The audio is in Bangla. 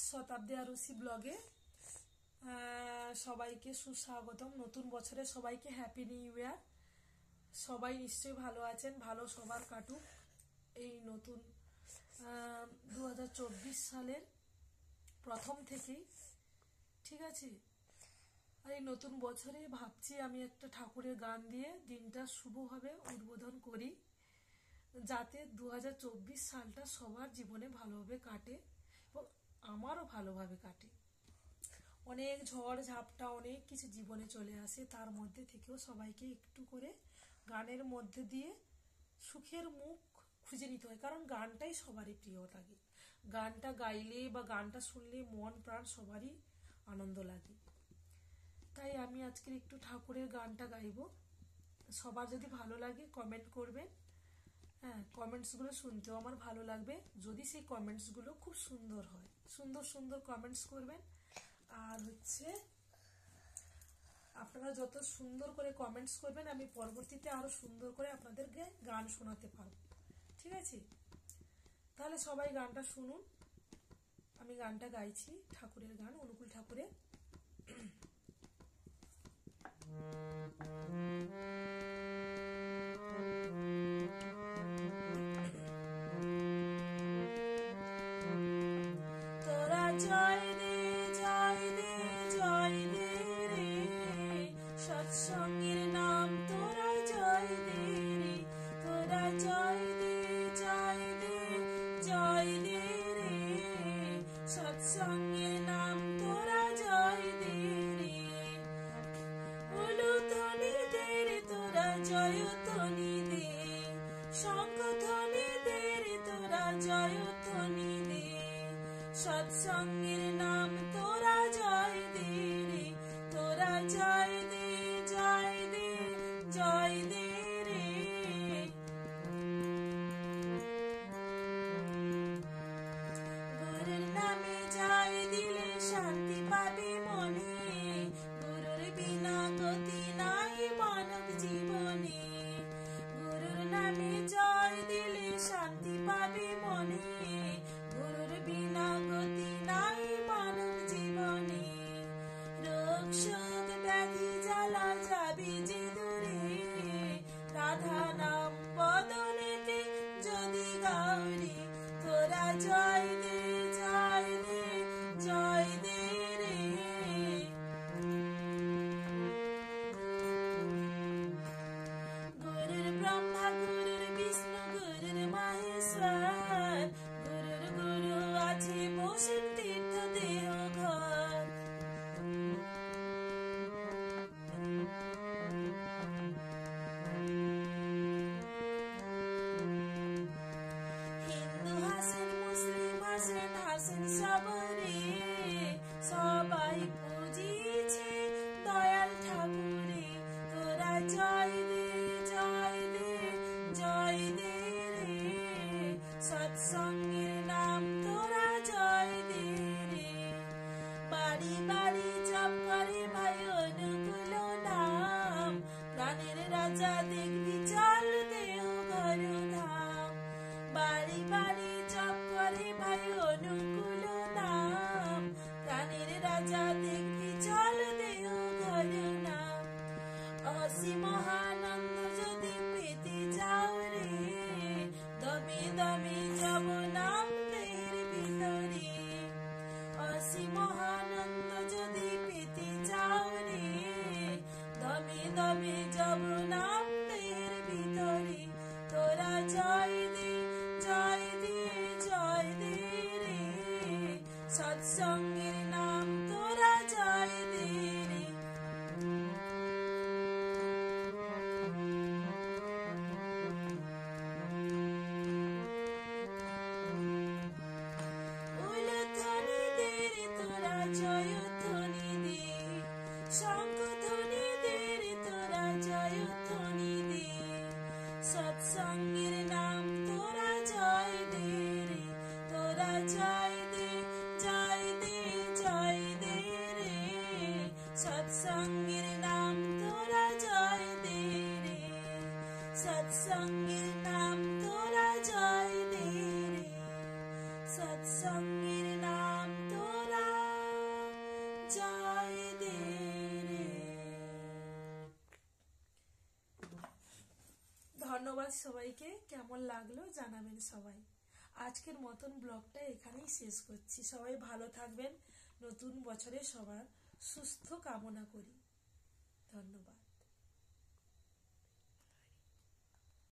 শতাব্দী আরুষি ব্লগে সবাইকে সুস্বাগতম। নতুন বছরে সবাইকে হ্যাপি নিউ ইয়ার। সবাই নিশ্চয়ই ভালো আছেন, ভালো সবার কাটুক এই নতুন 2024 সালের প্রথম থেকেই, ঠিক আছে। আর এই নতুন বছরে ভাবছি আমি একটা ঠাকুরের গান দিয়ে দিনটা শুভভাবে উদ্বোধন করি, যাতে 2024 সালটা সবার জীবনে ভালোভাবে কাটে এবং আমারও ভালোভাবে কাটে। অনেক ঝড় ঝাপটা অনেক কিছু জীবনে চলে আসে, তার মধ্যে থেকেও সবাইকে একটু করে গানের মধ্যে দিয়ে সুখের মুখ খুঁজে নিতে হয়, কারণ গানটাই সবারই প্রিয় লাগে। গানটা গাইলে বা গানটা শুনলে মন প্রাণ সবারই আনন্দ লাগে। তাই আমি আজকের একটু ঠাকুরের গানটা গাইব। সবার যদি ভালো লাগে কমেন্ট করবেন। হ্যাঁ, কমেন্টসগুলো শুনতেও আমার ভালো লাগবে যদি সেই কমেন্টসগুলো খুব সুন্দর হয়। সুন্দর সুন্দর কমেন্টস করবেন। আর হচ্ছে আপনারা যত সুন্দর করে কমেন্টস করবেন আমি পরবর্তীতে আরো সুন্দর করে আপনাদেরকে গান শোনাতে পারবো, ঠিক আছে। তাহলে সবাই গানটা শুনুন। আমি গানটা গাইছি, ঠাকুরের গান, অনুকূল ঠাকুরের। তোরা জয় দে জয় দে জয় দে রে, সৎসঙ্গের নাম তোরা জয় দে রে। তোরা জয় দে জয় দে জয় দে রে, সৎসঙ্গের নাম তোরা জয় দে রে। উলুধ্বনি দে রে তোরা, জয়ধ্বনি দে, শঙ্খধ্বনি দে রে তোরা, জয়ধ্বনি দে, সৎসঙ্গের নাম তোরা জয় দে রে। তোরা জয় দে জয় দে জয় দে রে। গুরুর নামে জয় দিলে শান্তি পাবে মনে, গুরুর বিনা গতি নাই মানব জীবনে। গুরুর নামে জয় দিলে শান্তি পাবে মনে, গুরুর বিনা গতি নাই মানব জীবনে। রোগ শোক ব্যাধি জ্বালা যাবে যে দূরে, রাধা নাম বদনেতে যদি গাওরে। তোরা জয় দে জয় দে জয় দে রে। গুরুর ব্রহ্মা গুরুর বিষ্ণু গুরুর মহেশ্বর, গুরুর গুরু আছে বসেন তীর্থ দেহ ঘর। হিন্দু হাসেন মুসলিম হাসেন হাসেন সবরে, সবাই পুজিছে দয়াল ঠাকুরে। তোরা জয় দে জয় দে জয় দে রে, সৎসঙ্গের নাম তোরা জয় দে রে। বাড়ি বাড়ি জপ করে ভাই অনুকূল নাম, প্রাণের রাজা দেখবি চল দেহ ঘর ধাম। বাড়ি বাড়ি জপ করে ভাই অনুকূল নাম, প্রাণের রাজা দেখবি চল দেহ ঘর নাম। অসীম মহানন্দ যদি পেতে যাও রে, দমে দমে যাব নাম দেহের ভিতরে। অসীম মহানন্দ যদি পেতে যাও রে, দমে দমে যাব নাম দেহের ধন্যবাদ সবাইকে, কেমন লাগলো জানাবেন সবাই। আজকের মতন ব্লগটা এখানেই শেষ করছি। সবাই ভালো থাকবেন, নতুন বছরে সবার সুস্থ কামনা করি। ধন্যবাদ।